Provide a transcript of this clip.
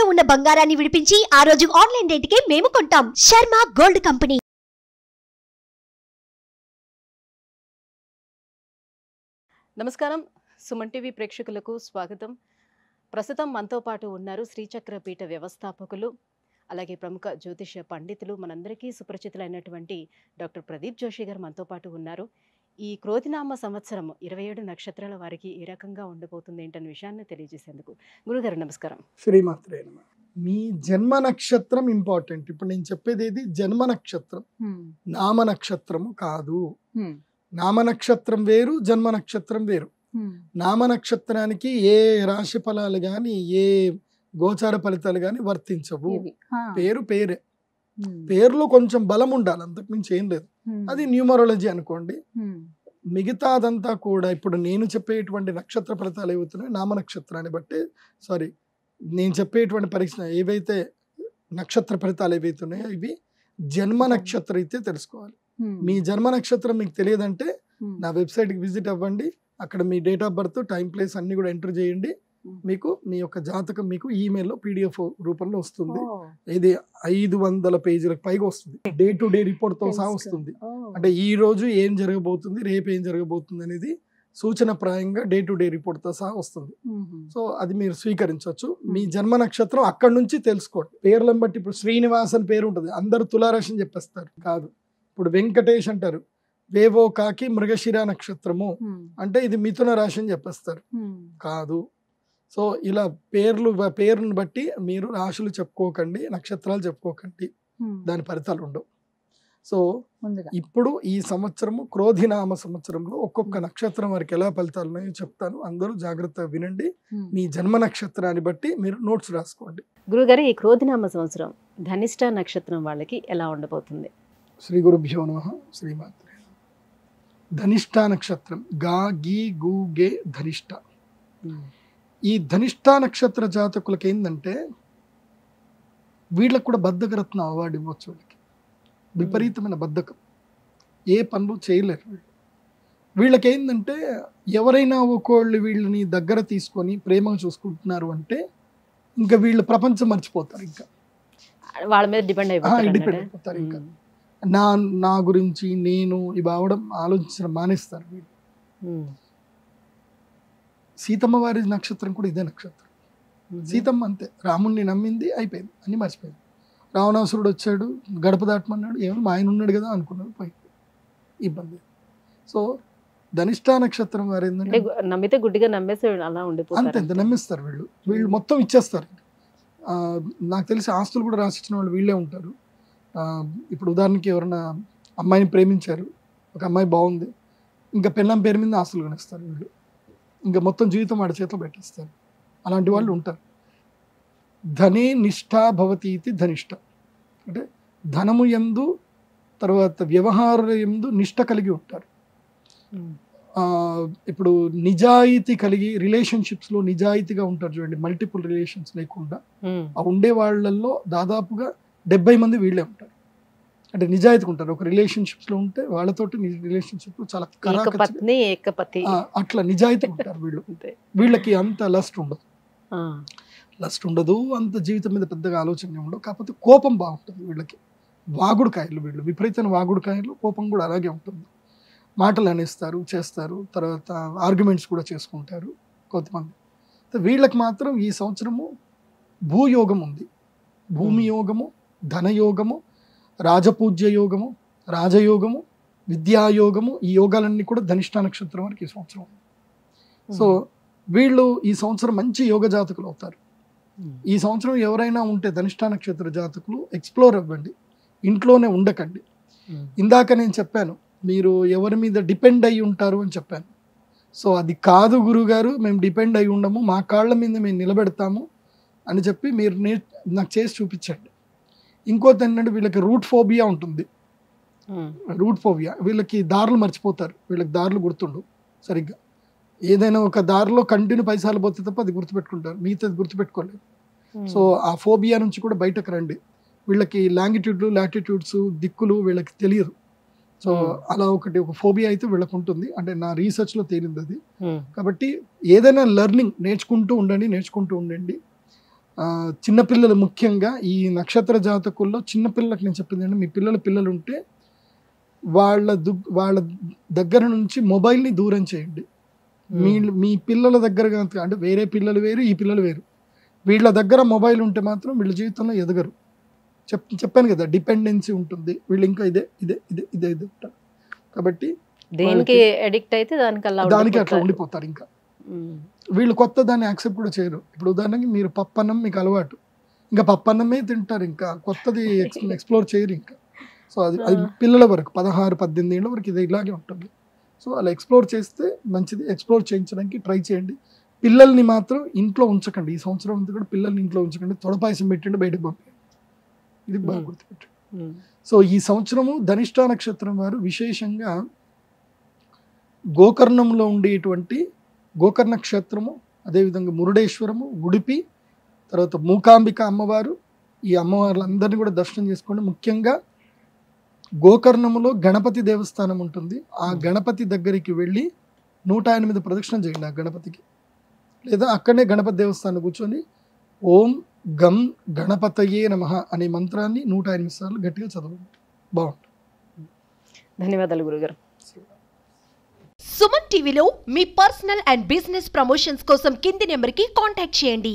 తాకట్టులో ఉన్న బంగారాన్ని విడిపించి ఆ రోజు ఆన్లైన్ రేటుకే మేము కొంటాం. Sharma gold company. నమస్కారం, సుమన్ టీవీ ప్రేక్షకులకు స్వాగతం. ప్రస్తుతం మనతో పాటు ఉన్నారు శ్రీచక్ర పీఠ వ్యవస్థాపకులు, అలాగే ప్రముఖ జ్యోతిష్య పండితులు, మనందరికీ సుపరిచితులైనటువంటి డాక్టర్ ప్రదీప్ జోషి గారు మనతో పాటు ఉన్నారు. ఈ క్రోధినామ సంవత్సరం 27 నక్షత్రాల వారికి ఏ రకంగా ఉండబోతుంది ఏంటనే విషయాన్ని తెలియజేసేందుకు గురుగారు నమస్కారం. శ్రీమాత్రే నమః. మీ జన్మ నక్షత్రం ఇంపార్టెంట్. ఇప్పుడు నేను చెప్పేది ఏది జన్మ నక్షత్రం, నామ నక్షత్రము కాదు. నామ నక్షత్రం వేరు, జన్మ నక్షత్రం వేరు. నామ నక్షత్రానికి ఏ రాశి ఫలాలు గాని ఏ గోచార ఫలితాలు గాని వర్తించవు. పేరు పేరే, పేరులో కొంచెం బలం ఉండాలి, అంతకుమించి ఏం లేదు. అది న్యూమరాలజీ అనుకోండి. మిగతా అదంతా కూడా ఇప్పుడు నేను చెప్పేటువంటి నక్షత్ర ఫలితాలు ఏవవుతున్నాయి నామ నక్షత్రాన్ని బట్టి, సారీ నేను చెప్పేటువంటి పరీక్ష ఏవైతే నక్షత్ర ఫలితాలు ఏవైతున్నాయో ఇవి జన్మ నక్షత్రం అయితే తెలుసుకోవాలి. మీ జన్మ నక్షత్రం మీకు తెలియదంటే నా వెబ్సైట్కి విజిట్ అవ్వండి. అక్కడ మీ date of birth, time, place అన్ని కూడా ఎంటర్ చేయండి. మీకు మీ యొక్క జాతకం మీకు ఈమెయిల్లో PDF రూపంలో వస్తుంది. ఇది 500 పేజీలకు పైగా వస్తుంది. డే టు డే రిపోర్ట్ తో సహా వస్తుంది. అంటే ఈ రోజు ఏం జరగబోతుంది, రేపు ఏం జరగబోతుంది అనేది సూచనప్రాయంగా డే టు డే రిపోర్ట్ తో సహా వస్తుంది. సో అది మీరు స్వీకరించవచ్చు. మీ జన్మ నక్షత్రం అక్కడ నుంచి తెలుసుకోండి. పేర్లను బట్టి ఇప్పుడు శ్రీనివాస్ అని పేరు ఉంటుంది, అందరు తులారాశి అని చెప్పేస్తారు. కాదు. ఇప్పుడు వెంకటేష్ అంటారు, వేవో కాకి మృగశిర నక్షత్రము అంటే ఇది మిథున రాశి అని చెప్పేస్తారు. కాదు. సో ఇలా పేరును బట్టి మీరు రాశులు చెప్పుకోకండి, నక్షత్రాలు చెప్పుకోకండి, దాని ఫలితాలు ఉండవు. సో ఇప్పుడు ఈ సంవత్సరము క్రోధినామ సంవత్సరంలో ఒక్కొక్క నక్షత్రం వారికి ఎలా ఫలితాలు ఉన్నాయో చెప్తాను. అందరూ జాగ్రత్తగా వినండి. మీ జన్మ నక్షత్రాన్ని బట్టి మీరు నోట్స్ రాసుకోండి. గురుగారు, ఈ క్రోధినామ సంవత్సరం ధనిష్ట నక్షత్రం వాళ్ళకి ఎలా ఉండబోతుంది? శ్రీ గురుభ్యో నమః. శ్రీమాత్రే. ధనిష్ట నక్షత్రం గా గీ గు గే ధనిష్ట. ఈ ధనిష్ట నక్షత్ర జాతకులకి ఏంటంటే వీళ్ళకు కూడా బద్ధకరత్న అవార్డు ఇవ్వచ్చు. వీళ్ళకి విపరీతమైన బద్ధకం, ఏ పనులు చేయలేరు. వీళ్ళకి ఏంటంటే ఎవరైనా ఒకళ్ళు వీళ్ళని దగ్గర తీసుకొని ప్రేమగా చూసుకుంటున్నారు అంటే ఇంకా వీళ్ళు ప్రపంచం మర్చిపోతారు, ఇంకా వాళ్ళ మీద డిపెండ్ అయిపోతారు. ఇంకా నా గురించి నేను ఇవి అవడం ఆలోచించడం మానేస్తారు వీళ్ళు. సీతమ్మ వారి నక్షత్రం కూడా ఇదే నక్షత్రం. సీతమ్మ అంతే, రాముణ్ణి నమ్మింది, అయిపోయింది, అన్ని మర్చిపోయింది. రావణాసురుడు వచ్చాడు, గడప దాటమన్నాడు, ఏమో మా ఆయన ఉన్నాడు కదా అనుకున్నాడు, పోయి ఇబ్బంది. సో ధనిష్ట నక్షత్రం వారు ఏంటంటే నమ్మితే గుడ్డిగా నమ్మేసి అలా ఉండిపోతారు, అంతే నమ్మిస్తారు. వీళ్ళు మొత్తం ఇచ్చేస్తారు. నాకు తెలిసి ఆస్తులు కూడా రాసిచ్చిన వాళ్ళు వీళ్ళే ఉంటారు. ఇప్పుడు ఉదాహరణకి ఎవరైనా అమ్మాయిని ప్రేమించారు, ఒక అమ్మాయి బాగుంది, ఇంకా పెళ్ళాం పేరు మీద ఆస్తులు కొనేస్తారు వీళ్ళు, ఇంకా మొత్తం జీవితం వాడి చేతిలో పెట్టేస్తారు. అలాంటి వాళ్ళు ఉంటారు. ధనే నిష్ఠా భవతి ఇది ధనిష్ట అంటే ధనము యందు తర్వాత వ్యవహార యందు నిష్ఠ కలిగి ఉంటారు. ఇప్పుడు నిజాయితీ కలిగి రిలేషన్షిప్స్లో నిజాయితీగా ఉంటారు చూడండి, మల్టిపుల్ రిలేషన్స్ లేకుండా. ఆ ఉండే వాళ్ళల్లో దాదాపుగా 70 మంది వీళ్ళే ఉంటారు. అంటే నిజాయితీగా ఉంటారు. ఒక రిలేషన్షిప్స్ లో ఉంటే వాళ్ళతోటి రిలేషన్షిప్ చాలా అట్లా నిజాయితీగా ఉంటారు వీళ్ళు. వీళ్ళకి అంత లస్ట్ ఉండదు, అంత జీవితం మీద పెద్దగా ఆలోచన ఉండవు. కాకపోతే కోపం బాగుంటుంది వీళ్ళకి. వాగుడుకాయలు వీళ్ళు, విపరీతమైన వాగుడుకాయలు, కోపం కూడా అలాగే ఉంటుంది. మాటలు అనేస్తారు, చేస్తారు, తర్వాత ఆర్గ్యుమెంట్స్ కూడా చేసుకుంటారు కొంతమంది. వీళ్ళకి మాత్రం ఈ సంవత్సరము భూయోగం ఉంది. భూమి యోగము, ధనయోగము, రాజపూజ్య యోగము, రాజయోగము, విద్యాయోగము, ఈ యోగాలన్నీ కూడా ధనిష్ట నక్షత్రం వరకు ఈ సంవత్సరం ఉంది. సో వీళ్ళు ఈ సంవత్సరం మంచి యోగ జాతకులు అవుతారు. ఈ సంవత్సరం ఎవరైనా ఉంటే ధనిష్ట నక్షత్ర జాతకులు ఎక్స్ప్లోర్ అవ్వండి, ఇంట్లోనే ఉండకండి. ఇందాక నేను చెప్పాను మీరు ఎవరి మీద డిపెండ్ అయి ఉంటారు అని చెప్పాను. సో అది కాదు గురుగారు, మేము డిపెండ్ అయి ఉండము, మా కాళ్ళ మీద మేము నిలబెడతాము అని చెప్పి మీరు నాకు చేసి చూపించండి. ఇంకోటి ఏంటంటే వీళ్ళకి రూట్ ఫోబియా ఉంటుంది. రూట్ ఫోబియా, వీళ్ళకి దారులు మర్చిపోతారు, వీళ్ళకి దారులు గుర్తుండవు సరిగ్గా. ఏదైనా ఒక దారిలో కంటిన్యూ పైసాలు పోతే తప్ప అది గుర్తుపెట్టుకుంటారు, మిగతాది గుర్తుపెట్టుకోలేరు. సో ఆ ఫోబియా నుంచి కూడా బయటకు రండి. వీళ్ళకి లాంగిట్యూడ్లు, లాటిట్యూడ్స్, దిక్కులు వీళ్ళకి తెలియదు. సో అలా ఒక ఫోబియా అయితే వీళ్ళకి ఉంటుంది. అంటే నా రీసెర్చ్లో తేలింది అది. కాబట్టి ఏదైనా లెర్నింగ్ నేర్చుకుంటూ ఉండండి. చిన్నపిల్లలు ముఖ్యంగా ఈ నక్షత్ర జాతకుల్లో చిన్నపిల్లలకు నేను చెప్పింది అంటే, మీ పిల్లలు ఉంటే వాళ్ళ దగ్గర నుంచి మొబైల్ని దూరం చేయండి. మీ పిల్లల దగ్గర అంటే వేరే పిల్లలు వేరు, ఈ పిల్లలు వేరు. వీళ్ళ దగ్గర మొబైల్ ఉంటే మాత్రం వీళ్ళ జీవితంలో ఎదగరు. చెప్పాను కదా, డిపెండెన్సీ ఉంటుంది. వీళ్ళు ఇంకా ఇదే ఉంటారు. కాబట్టి దేనికి అడిక్ట్ అయితే దానికి అట్లా ఉండిపోతారు. ఇంకా వీళ్ళు కొత్త దాన్ని యాక్సెప్ట్ కూడా చేయరు. ఇప్పుడు ఉదాహరణకి మీరు పప్పన్నం మీకు అలవాటు, ఇంకా పప్పన్నమే తింటారు, ఇంకా కొత్తది ఎక్స్ప్లోర్ చేయరు ఇంకా. సో అది పిల్లల వరకు 16-18 ఏళ్ళ వరకు ఇది ఇలాగే ఉంటుంది. సో అలా ఎక్స్ప్లోర్ చేస్తే మంచిది. ఎక్స్ప్లోర్ చేయించడానికి ట్రై చేయండి. పిల్లల్ని మాత్రం ఇంట్లో ఉంచకండి. ఈ సంవత్సరం అంతా కూడా పిల్లల్ని ఇంట్లో ఉంచకండి. తొడపాయసం పెట్టండి, బయటకు పంపండి. ఇది బాగా గుర్తుపెట్టండి. సో ఈ సంవత్సరము ధనిష్ట నక్షత్రం వారు విశేషంగా గోకర్ణంలో ఉండేటువంటి గోకర్ణ క్షేత్రము, అదేవిధంగా మురుడేశ్వరము, ఉడిపి, తర్వాత మూకాంబిక అమ్మవారు, ఈ అమ్మవార్లందరినీ కూడా దర్శనం చేసుకోండి. ముఖ్యంగా గోకర్ణములో గణపతి దేవస్థానం ఉంటుంది. ఆ గణపతి దగ్గరికి వెళ్ళి 108 ప్రదక్షిణ చేయండి ఆ గణపతికి. లేదా అక్కడనే గణపతి దేవస్థానం కూర్చొని ఓం గం గణపతయే నమః అనే మంత్రాన్ని 108 సార్లు గట్టిగా చదవండి. బాగుంటుంది. ధన్యవాదాలు గురుగారు. సుమన్ టీవీలో మీ పర్సనల్ అండ్ బిజినెస్ ప్రమోషన్స్ కోసం కింది నెంబర్కి కాంటాక్ట్ చేయండి.